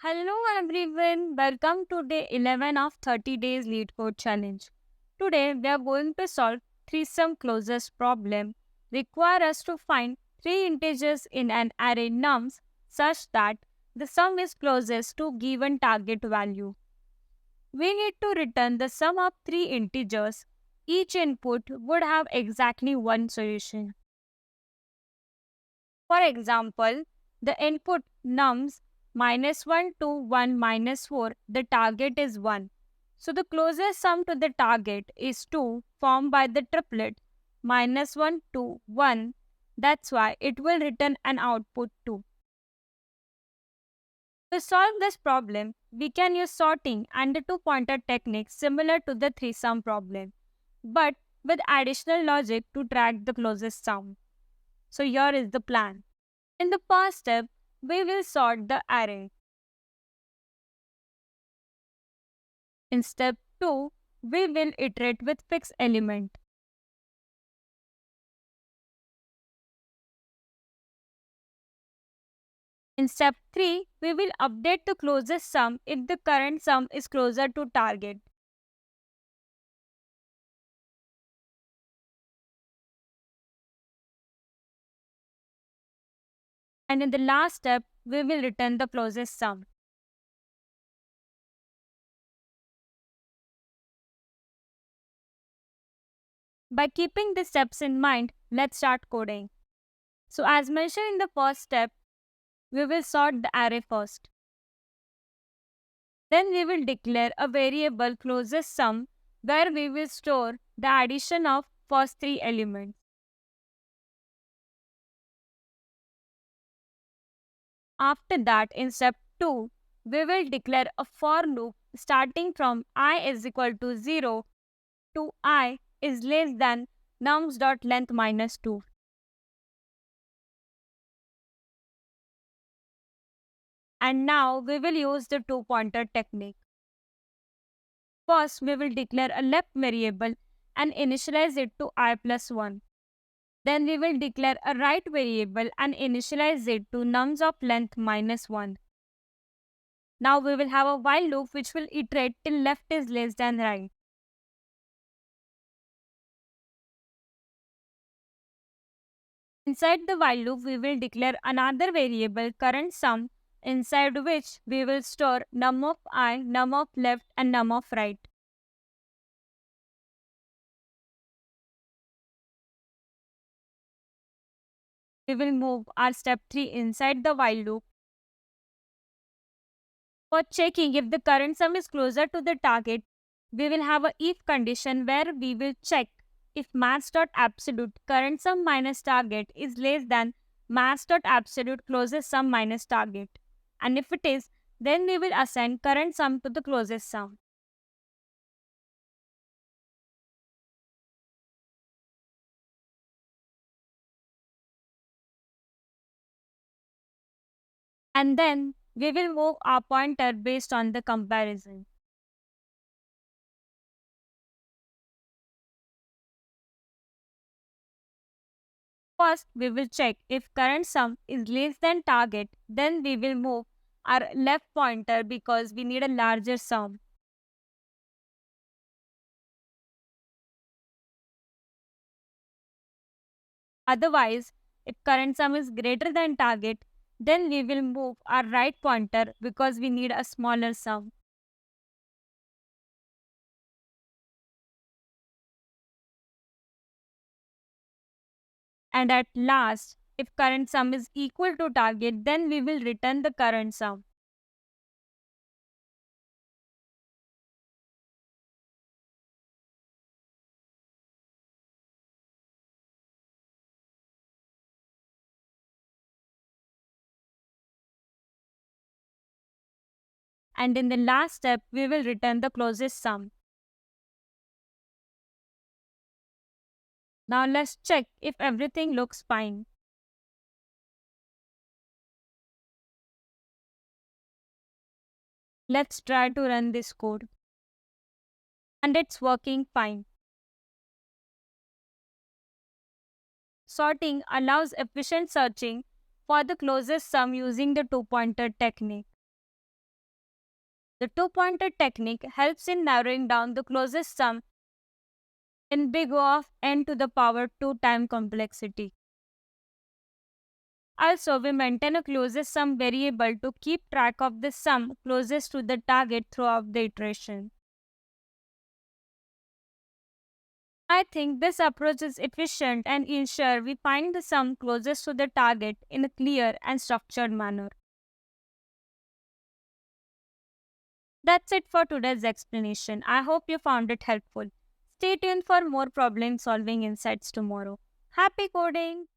Hello everyone, welcome to day 11 of 30 days lead code challenge. Today we are going to solve three-sum closest problem. Require us to find three integers in an array nums such that the sum is closest to given target value. We need to return the sum of three integers. Each input would have exactly one solution. For example, the input nums -1 to 1 -4, the target is 1. So the closest sum to the target is 2 formed by the triplet -1 to 1. That's why it will return an output 2. To solve this problem, we can use sorting and the two-pointer technique similar to the three-sum problem, but with additional logic to track the closest sum. So here is the plan. In the first step, we will sort the array. In step 2, we will iterate with fixed element. In step 3, we will update the closest sum if the current sum is closer to target. And in the last step, we will return the closest sum. By keeping the steps in mind, let's start coding. So as mentioned in the first step, we will sort the array first. Then we will declare a variable closest sum where we will store the addition of first three elements. After that, in step 2, we will declare a for loop starting from I is equal to 0 to I is less than nums.length minus 2. And now we will use the two-pointer technique. First, we will declare a left variable and initialize it to I plus 1. Then we will declare a right variable and initialize it to nums of length minus 1. Now we will have a while loop which will iterate till left is less than right. Inside the while loop, we will declare another variable current sum inside which we will store num of I, num of left and num of right. We will move our step 3 inside the while loop. For checking if the current sum is closer to the target, we will have a if condition where we will check if max.absolute current sum minus target is less than max.absolute closest sum minus target. And if it is, then we will assign current sum to the closest sum. And then we will move our pointer based on the comparison. First, we will check if current sum is less than target, then we will move our left pointer because we need a larger sum. Otherwise, if current sum is greater than target, then we will move our right pointer because we need a smaller sum. And at last, if current sum is equal to target, then we will return the current sum. And in the last step, we will return the closest sum. Now let's check if everything looks fine. Let's try to run this code. And it's working fine. Sorting allows efficient searching for the closest sum using the two-pointer technique. The two-pointer technique helps in narrowing down the closest sum in big O of n to the power 2 time complexity. Also, we maintain a closest sum variable to keep track of the sum closest to the target throughout the iteration. I think this approach is efficient and ensure we find the sum closest to the target in a clear and structured manner. That's it for today's explanation. I hope you found it helpful. Stay tuned for more problem solving insights tomorrow. Happy coding!